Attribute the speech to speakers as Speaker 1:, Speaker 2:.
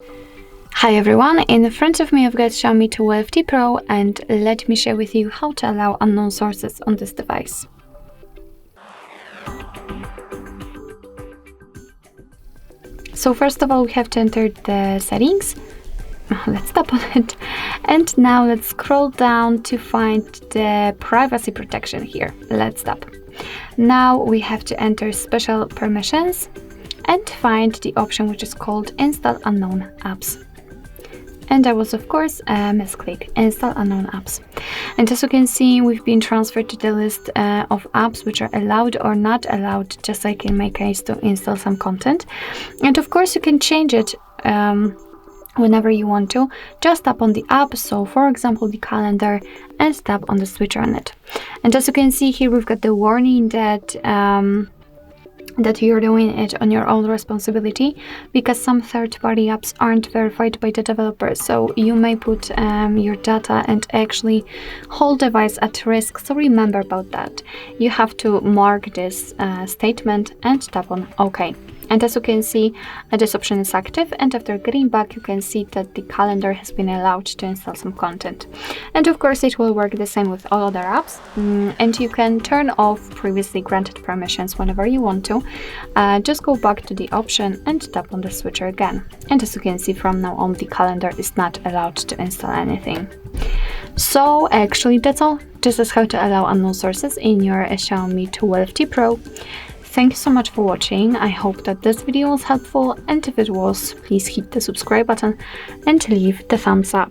Speaker 1: Hi everyone, in front of me I've got Xiaomi 12T Pro, and let me share with you how to allow unknown sources on this device. So first of all, we have to enter the settings. Let's tap on it, and now let's scroll down to find the privacy protection here. Let's tap. Now we have to enter special permissions and find the option which is called Install Unknown Apps. And I was, of course, misclick Install Unknown Apps. And as you can see, we've been transferred to the list of apps which are allowed or not allowed, just like in my case, to install some content. And of course, you can change it whenever you want to. Just tap on the app, so for example the calendar, and tap on the switcher on it. And as you can see here, we've got the warning that that you're doing it on your own responsibility, because some third-party apps aren't verified by the developer, so you may put your data and actually whole device at risk. So remember about that. You have to mark this statement and tap on OK. And as you can see, this option is active, and after getting back, you can see that the calendar has been allowed to install some content. And of course, it will work the same with all other apps, and you can turn off previously granted permissions whenever you want to. Just go back to the option and tap on the switcher again. And as you can see, from now on, the calendar is not allowed to install anything. So actually, that's all. This is how to allow unknown sources in your Xiaomi 12T Pro. Thank you so much for watching. I hope that this video was helpful, and if it was, please hit the subscribe button and leave the thumbs up.